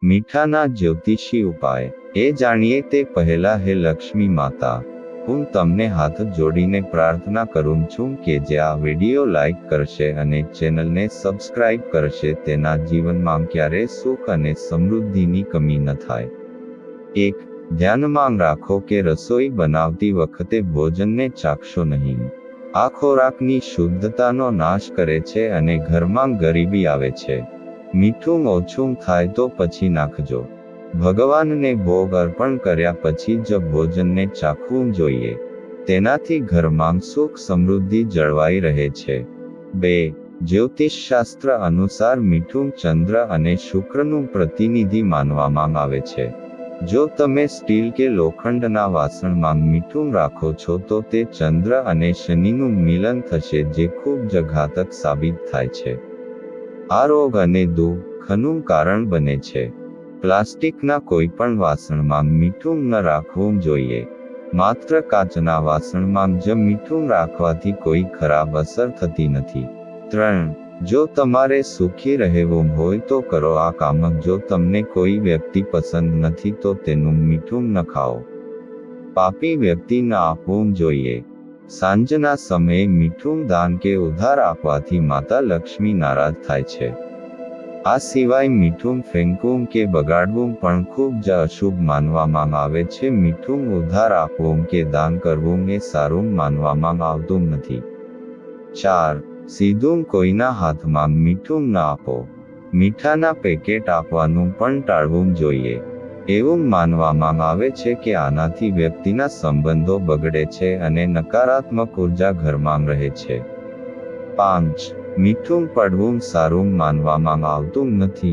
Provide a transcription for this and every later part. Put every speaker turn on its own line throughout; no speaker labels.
મીઠાના જ્યોતિષી ઉપાય એ જાણીએ તે પહેલા હે લક્ષ્મી માતા, હું તમને હાથ જોડીને પ્રાર્થના કરું છું કે જે આ વિડીયો લાઈક કરશે અને ચેનલને સબસ્ક્રાઇબ કરશે તેના જીવનમાં ક્યારેય સુખ અને સમૃદ્ધિની કમી ન થાય. 1. ધ્યાનમાં રાખો કે રસોઈ બનાવતી વખતે ભોજનને ચાખશો નહીં. આ ખોરાકની શુદ્ધતાનો નાશ કરે છે અને ઘરમાં ગરીબી આવે છે. મીઠું ઓછું થાય તો પછી નાખજો. ભગવાનને ભોગ અર્પણ કર્યા પછી જ ભોજનને ચાખવું જોઈએ. તેનાથી ઘરમાં સુખ સમૃદ્ધિ જળવાઈ રહે છે. 2. જ્યોતિષશાસ્ત્ર અનુસાર મીઠું ચંદ્ર અને શુક્રનું પ્રતિનિધિ માનવામાં આવે છે. જો તમે સ્ટીલ કે લોખંડના વાસણમાં મીઠું રાખો છો તો તે ચંદ્ર અને શનિનું મિલન થશે જે ખૂબ જ ઘાતક સાબિત થાય છે. આ રોગ અને દુઃખનું કારણ બને છે. પ્લાસ્ટિકના કોઈ પણ વાસણમાં મીઠું ન રાખવું જોઈએ. માત્ર કાચના વાસણમાં જ મીઠું રાખવાથી કોઈ ખરાબ અસર થતી નથી. 3. જો તમારે સુખી રહેવું હોય તો કરો આ કામ. જો તમને કોઈ વ્યક્તિ પસંદ નથી તો તેનું મીઠું ન ખાઓ. પાપી વ્યક્તિ ન આપવું જોઈએ. સાંજના સમયે મીઠું દાન કે ઉધાર આપવાથી માતા લક્ષ્મી નારાજ થાય છે. આ સિવાય મીઠું ફેંકવું કે બગાડવું પણ ખૂબ જ અશુભ માનવામાં આવે છે. મીઠું ઉધાર આપવું કે દાન કરવું એ સારું માનવામાં આવતું નથી. 4. સીધું કોઈના હાથમાં મીઠું ન આપો. મીઠાના પેકેટ આપવાનું પણ ટાળવું જોઈએ. એવું માનવામાં આવે છે કે આનાથી વ્યક્તિના સંબંધો બગડે છે અને નકારાત્મક ઉર્જા ઘરમાં રહે છે. 5. મીઠું પડવું સારું માનવામાં આવતું નથી.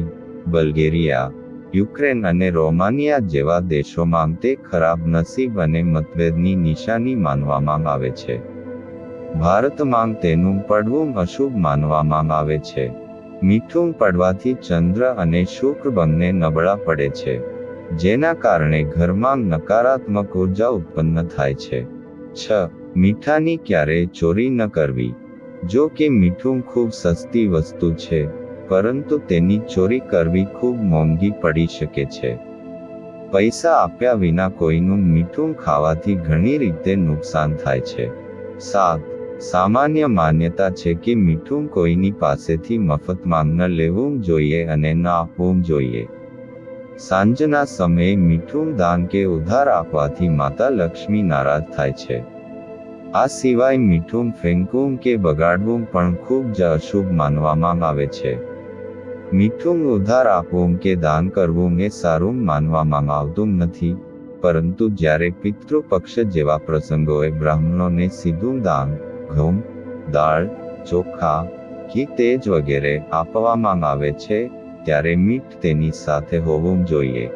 બલ્ગેરિયા, યુક્રેન અને રોમાનિયા જેવા દેશોમાં તે ખરાબ નસીબ અને મતભેદની નિશાની માનવામાં આવે છે. ભારતમાં તેનું પડવું અશુભ માનવામાં આવે છે. મીઠું પડવાથી ચંદ્ર અને શુક્ર બંને નબળા પડે છે, જેના કારણે ઘરમાં નકારાત્મક ઉર્જા ઉત્પન્ન થાય છે. 6. મીઠાની ક્યારેય ચોરી ન કરવી. જો કે મીઠું ખૂબ સસ્તી વસ્તુ છે, પરંતુ તેની ચોરી કરવી ખૂબ મોંઘી પડી શકે છે. પૈસા આપ્યા વિના કોઈનું મીઠું ખાવાથી ઘણી રીતે નુકસાન થાય છે. 7. સામાન્ય માન્યતા છે કે મીઠું કોઈની પાસેથી મફતમાં ન લેવું જોઈએ અને ન આપવું જોઈએ. સાંજના સમયે મીઠું દાન કે ઉધાર આપવાથી માતા લક્ષ્મી નારાજ થાય છે. આ સિવાય મીઠું ફેંકવું કે બગાડવું પણ ખૂબ જ અશુભ માનવામાં આવે છે. મીઠું ઉધાર આપવું કે દાન કરવું એ સારું માનવામાં આવતું નથી, પરંતુ જ્યારે પિતૃપક્ષ જેવા પ્રસંગોએ બ્રાહ્મણોને સીધું દાન, ઘઉં, દાળ, ચોખા, ઘી, તેજ વગેરે આપવામાં આવે છે, ત્યારે મીઠ તેની સાથે હોવું જોઈએ.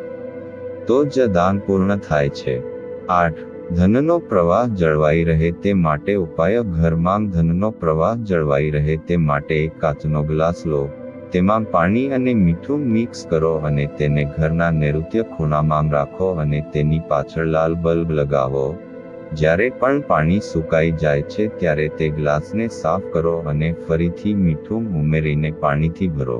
તો જ દાન પૂર્ણ થાય છે. 8. ધનનો પ્રવાહ જળવાઈ રહે તે માટે ઉપાય. ઘરમાં ધનનો પ્રવાહ જળવાઈ રહે તે માટે એક કાચનો ગ્લાસ લો, તેમાં પાણી અને મીઠું મિક્સ કરો અને તેને ઘરના નૈઋત્ય ખૂણામાં રાખો અને તેની પાછળ લાલ બલ્બ લગાવો. જ્યારે પણ પાણી સુકાઈ જાય છે ત્યારે તે ગ્લાસને સાફ કરો અને ફરીથી મીઠું ઉમેરીને પાણીથી ભરો.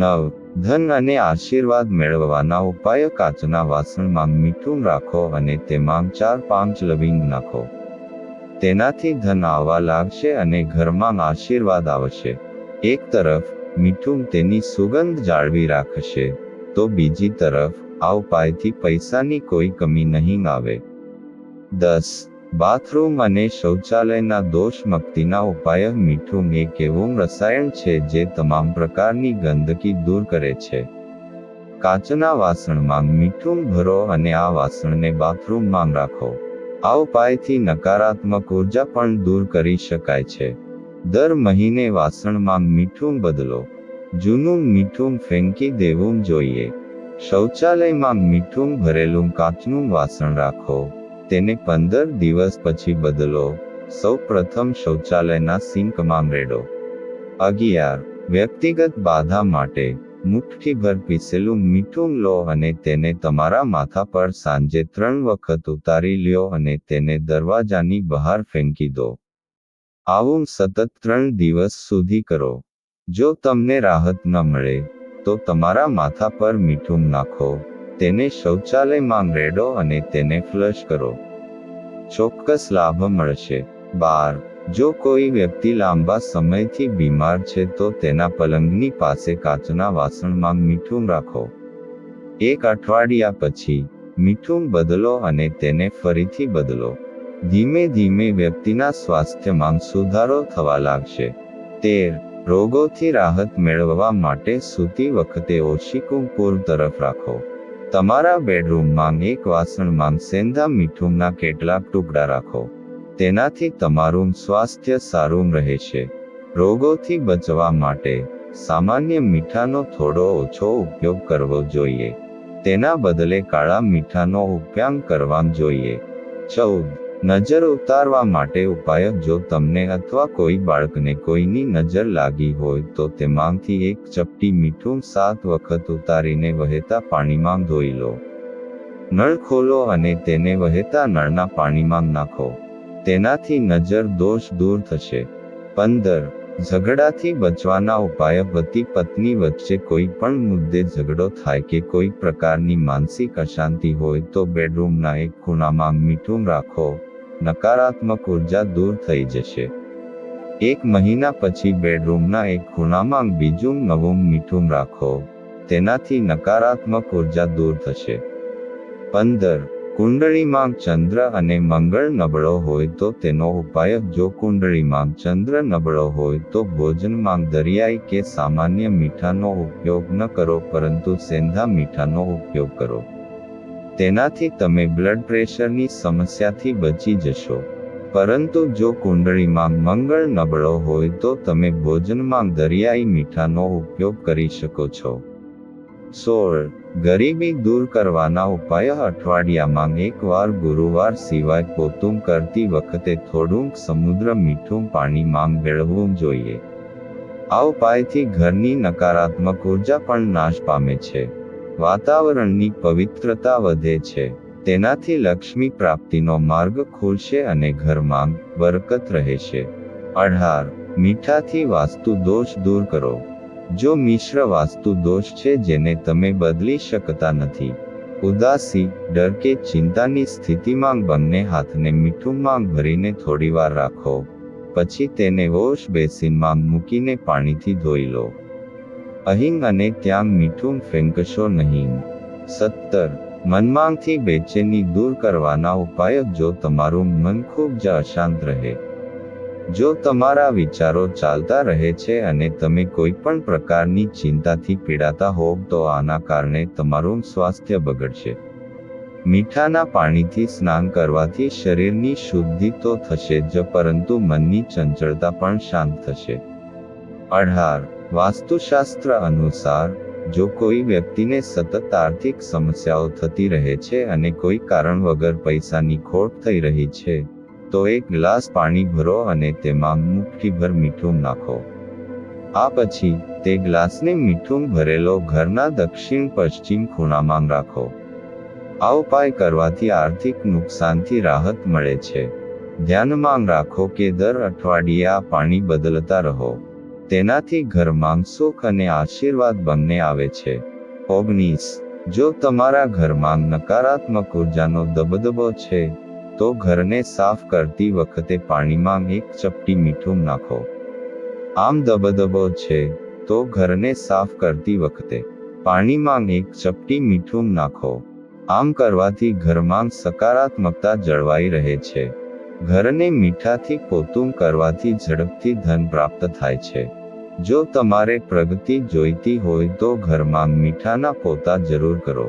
9. ધન અને આશીર્વાદ મેળવવાના ઉપાય. કાચના વાસણમાં મીઠું રાખો અને તેમાં 4-5 લવિંગ નાખો. તેનાથી ધન આવવા લાગશે અને ઘરમાં આશીર્વાદ આવશે. એક તરફ મીઠું તેની સુગંધ જાળવી રાખશે, તો બીજી તરફ આ ઉપાયથી પૈસાની કોઈ કમી નહીં આવે. 10. બાથરૂમ અને શૌચાલયના દોષ મુક્તિના ઉપાય. મીઠું એક એવું રસાયણ છે જે તમામ પ્રકારની ગંદકી દૂર કરે છે. કાચના વાસણમાં મીઠું ભરો અને આ વાસણને બાથરૂમમાં રાખો. આ ઉપાયથી નકારાત્મક ઉર્જા પણ દૂર કરી શકાય છે. દર મહિને વાસણમાં મીઠું બદલો. જૂનું મીઠું ફેંકી દેવું જોઈએ. શૌચાલયમાં મીઠું ભરેલું કાચનું વાસણ રાખો. તેને 15 દિવસ પછી બદલો. સૌ પ્રથમ શૌચાલયના સિંકમાં રેડો. 11. વ્યક્તિગત બાધા માટે મુઠ્ઠીભર પીસેલું મીઠું લો અને તેને તમારા માથા પર સાંજે 3 વખત ઉતારી લ્યો અને તેને દરવાજાની બહાર ફેંકી દો. આવું સતત 3 દિવસ સુધી કરો. જો તમને રાહત ન મળે તો તમારા માથા પર મીઠું નાખો, તેને શૌચાલયમાં રેડો અને તેને ફ્લશ કરો. ચોક્કસ લાભ મળશે. 12. જો કોઈ વ્યક્તિ લાંબા સમયથી બીમાર છે તો તેના પલંગની પાસે કાચના વાસણમાં મીઠું રાખો. 1 અઠવાડિયા પછી મીઠું બદલો અને તેને ફરીથી બદલો. ધીમે ધીમે વ્યક્તિના સ્વાસ્થ્યમાં સુધારો થવા લાગશે. 13. રોગોથી રાહત મેળવવા માટે સૂતી વખતે ઓશિકું પૂર્વ તરફ રાખો. તમારા બેડરૂમમાં એક વાસણમાં સેંધા મીઠુંના કેટલાક ટુકડા રાખો. તેનાથી તમારું સ્વાસ્થ્ય સારું રહેશે. રોગોથી બચવા માટે સામાન્ય મીઠાનો થોડો ઓછો ઉપયોગ કરવો જોઈએ. તેના બદલે કાળા મીઠાનો ઉપયોગ કરવો જોઈએ. 14. નજર ઉતારવા માટે ઉપાય. જો તમને અથવા કોઈ બાળકને કોઈની નજર લાગી હોય તો તેમાંથી એક ચપટી મીઠું 7 વખત ઉતારીને વહેતા પાણીમાં ધોઈ લો. નળ ખોલો અને તેને વહેતા નળના પાણીમાં નાખો. તેનાથી નજર દોષ દૂર થશે. 15. ઝઘડાથી બચવાના ઉપાય. પતિ પત્ની વચ્ચે કોઈ પણ મુદ્દે ઝઘડો થાય કે કોઈ પ્રકારની માનસિક અશાંતિ હોય તો બેડરૂમના એક ખૂણામાં મીઠું રાખો. નકારાત્મક ઉર્જા દૂર થઈ જશે. 1 મહિના પછી બેડરૂમના એક ખૂણામાં બીજું નવું મીઠું રાખો. તેનાથી નકારાત્મક ઉર્જા દૂર થશે. 15. કુંડળીમાં ચંદ્ર અને મંગળ નબળો હોય તો તેનો ઉપાય. જો કુંડળીમાં ચંદ્ર નબળો હોય તો ભોજનમાં દરિયાઈ કે સામાન્ય મીઠાનો ઉપયોગ ન કરો પરંતુ સેંધા મીઠાનો ઉપયોગ કરો. તેનાથી તમે બ્લડ પ્રેશરની સમસ્યાથી બચી જશો. પરંતુ જો કુંડળીમાં મંગળ નબળો હોય તો તમે ભોજનમાં દરિયાઈ મીઠાનો ઉપયોગ કરી શકો છો. 16. ગરીબી દૂર કરવાના ઉપાય. અઠવાડિયામાં એકવાર ગુરુવાર સિવાય પોતું કરતી વખતે થોડુંક સમુદ્ર મીઠું પાણીમાં ભેળવવું જોઈએ. આ ઉપાયથી ઘરની નકારાત્મક ઉર્જા પણ નાશ પામે છે. વાતાવરણની પવિત્રતા વધે છે. તેનાથી લક્ષ્મી પ્રાપ્તિનો માર્ગ ખુલશે અને ઘરમાં બરકત રહેશે. 18. મીઠાથી વાસ્તુ દોષ દૂર કરો. જો મિશ્ર વાસ્તુ દોષ છે જેને તમે બદલી શકતા નથી, ઉદાસી, ડર કે ચિંતાની સ્થિતિમાં બંને હાથને મીઠુંમાં ભરીને થોડીવાર રાખો. પછી તેને વોશ બેસિનમાં મૂકીને પાણીથી ધોઈ લો. અહીં અને ત્યાં મીઠું ફેંકશો નહીં. 17. મનમાંથી બેચેની દૂર કરવાના ઉપાય. જો તમારું મન ખૂબ જ અશાંત રહે, જો તમારા વિચારો ચાલતા રહે છે અને તમે કોઈ પણ પ્રકારની ચિંતાથી પીડાતા હોવ તો આના કારણે તમારું સ્વાસ્થ્ય બગડશે. મીઠાના પાણીથી સ્નાન કરવાથી શરીરની શુદ્ધિ તો થશે જ પરંતુ મનની ચંચળતા પણ શાંત થશે. 18. વાસ્તુશાસ્ત્ર અનુસાર જો કોઈ વ્યક્તિને સતત આર્થિક સમસ્યાઓ થતી રહે છે અને કોઈ કારણ વગર પૈસાની ખોટ થઈ રહી છે તો 1 ગ્લાસ પાણી ભરો અને તેમાં મુઠ્ઠીભર મીઠું નાખો. આ પછી તે ગ્લાસને મીઠું ભરેલો ઘરના દક્ષિણ પશ્ચિમ ખૂણામાં રાખો. આ ઉપાય કરવાથી આર્થિક નુકસાનથી રાહત મળે છે. ધ્યાનમાં રાખો કે દર અઠવાડિયે આ પાણી બદલતા રહો. તેનાથી ઘરમાં સુખ અને આશીર્વાદ બંને આવે છે. 19. જો તમારા ઘરમાં નકારાત્મક ઉર્જાનો દબદબો છે તો ઘરને સાફ કરતી વખતે પાણીમાં 1 ચપટી મીઠું નાખો. આમ દબદબો છે તો ઘરને સાફ કરતી વખતે પાણીમાં 1 ચપટી મીઠું નાખો. આમ કરવાથી ઘરમાં સકારાત્મકતા જળવાઈ રહે છે. ઘરને મીઠાથી પોતું કરવાથી ઝડપથી ધન પ્રાપ્ત થાય છે. જો તમારે પ્રગતિ જોઈતી હોય તો ઘરમાં મીઠાના પોતા જરૂર કરો.